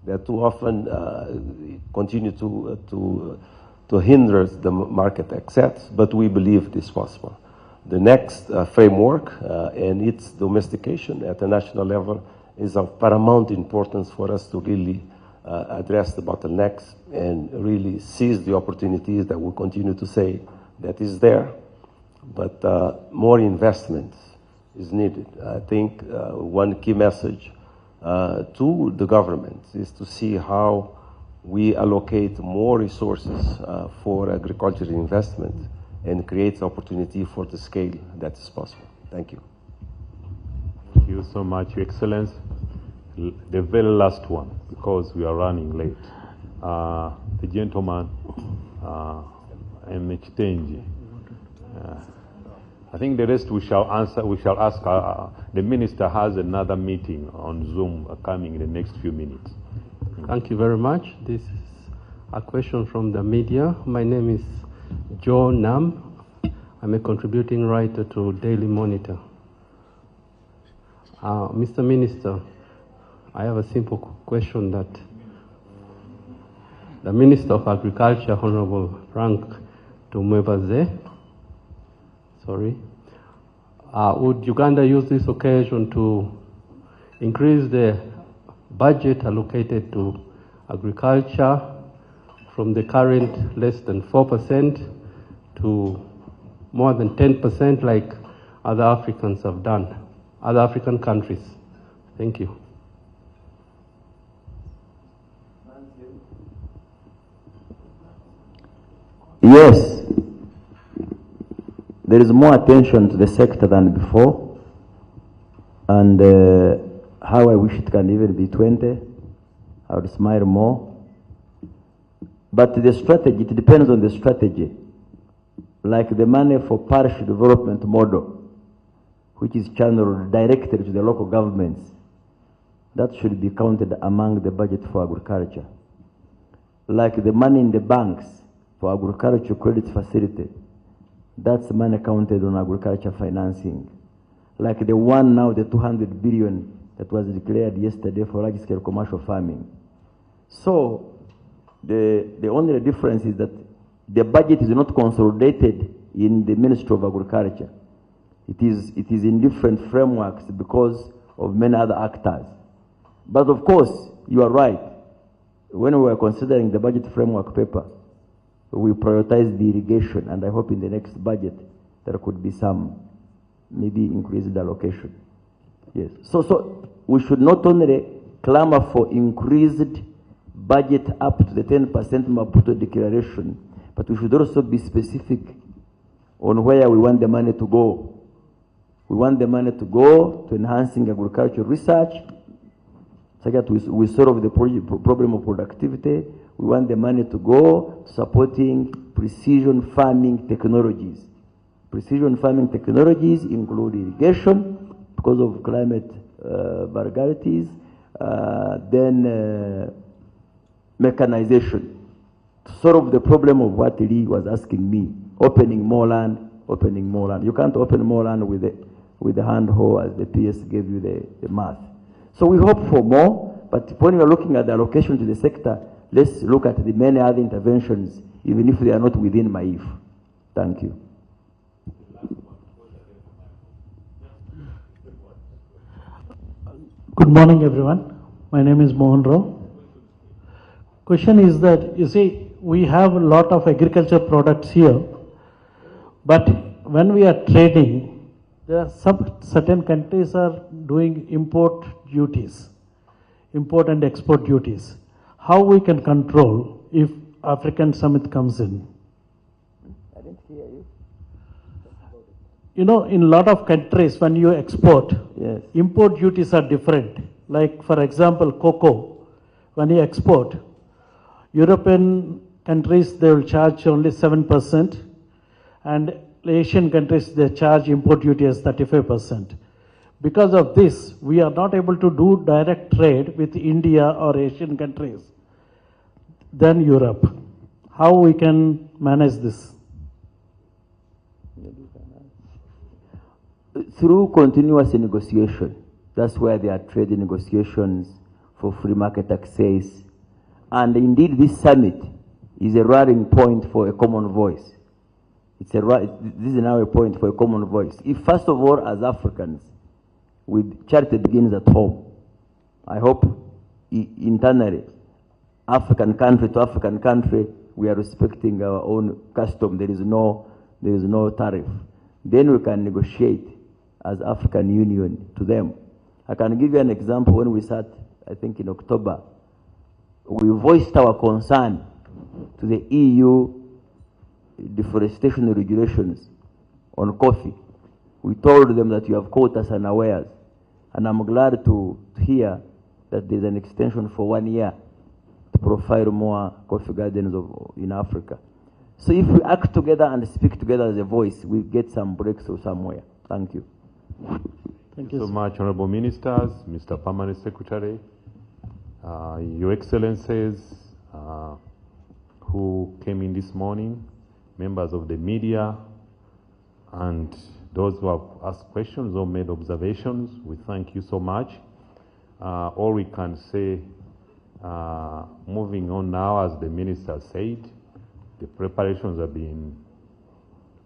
that too often continue to hinder the market access, but we it is possible. The next framework and its domestication at the national level is of paramount importance for us to really address the bottlenecks and really seize the opportunities that we continue to say that is there, but more investment is needed. I think one key message to the government is to see how we allocate more resources for agricultural investment and create opportunity for the scale that is possible. Thank you. Thank you so much, Your Excellency. The very last one, because we are running late. The gentleman, Mchitenji. I think the rest we shall answer. We shall ask. The minister has another meeting on Zoom coming in the next few minutes. Thank you very much. This is a question from the media. My name is Joe Nam. I'm a contributing writer to Daily Monitor. Mr. Minister, I have a simple question that the Minister of Agriculture, Honorable Frank Tumwebaze, would Uganda use this occasion to increase the budget allocated to agriculture from the current less than 4% to more than 10% like other Africans have done, other African countries? Thank you. Yes, there is more attention to the sector than before, and how I wish it can even be 20, I would smile more. But the strategy, it depends on the strategy. Like the money for parish development model, which is channeled directly to the local governments, that should be counted among the budget for agriculture. Like the money in the banks for agriculture credit facility, that's money counted on agriculture financing. Like the one now, the 200 billion that was declared yesterday for large-scale commercial farming. So the only difference is that the budget is not consolidated in the Ministry of Agriculture. It is in different frameworks because of many other actors. But of course, you are right. When we were considering the budget framework paper, we prioritized the irrigation, and I hope in the next budget there could be some, maybe increased allocation. Yes. So we should not only clamor for increased budget up to the 10% Maputo declaration, but we should also be specific on where we want the money to go. We want the money to go to enhancing agricultural research, so that we solve the problem of productivity. We want the money to go to supporting precision farming technologies. Precision farming technologies include irrigation because of climate vulgarities, then mechanization, to solve the problem of what Lee was asking me, opening more land. You can't open more land with the hand hoe as the PS gave you the math. So we hope for more, but when we are looking at the allocation to the sector, let's look at the many other interventions, even if they are not within MAIF. Thank you. Good morning, everyone. My name is Mohan Rao. Question is that, you see, we have a lot of agriculture products here, but when we are trading, there are certain countries are doing import duties, import and export duties. How we can control if African Summit comes in? I didn't hear you. You know, in a lot of countries, when you export, yes, import duties are different. Like, for example, cocoa, when you export, European countries, they will charge only 7%, and Asian countries, they charge import duty as 35%. Because of this, we are not able to do direct trade with India or Asian countries than Europe. How we can manage this? Through continuous negotiation. That's where there are trade negotiations for free market access. And indeed, this summit is a rallying point for a common voice. This is now a point for a common voice. If, first of all, as Africans, charity begins at home. I hope internally, African country to African country, we are respecting our own custom. There is no tariff. Then we can negotiate as African Union to them. I can give you an example. When we sat, I think in October, we voiced our concern to the EU deforestation regulations on coffee. We told them that you have caught us unawares. And I'm glad to hear that there's an extension for 1 year to profile more coffee gardens in Africa. So if we act together and speak together as a voice, we get some breakthrough somewhere. Thank you. Thank you so much, Honorable Ministers, Mr. Permanent Secretary, Your Excellencies who came in this morning, members of the media, and those who have asked questions or made observations. We thank you so much. All we can say, moving on now, as the Minister said, the preparations are being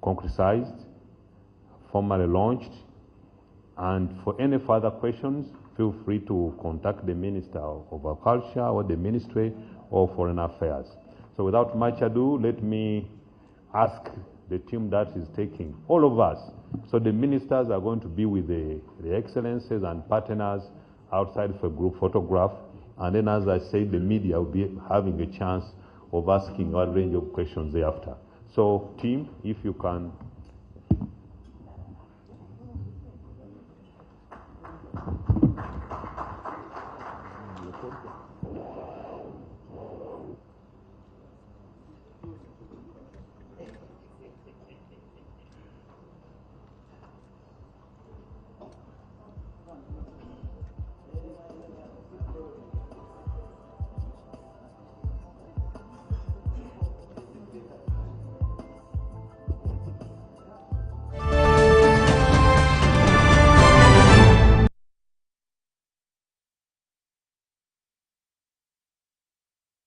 concretized, formally launched, and for any further questions, feel free to contact the Minister of Agriculture or the Ministry of Foreign Affairs. So without much ado, let me ask the team that is taking, all of us. So the ministers are going to be with the excellencies and partners outside for a group photograph. And then, as I said, the media will be having a chance of asking a range of questions thereafter. So team, if you can.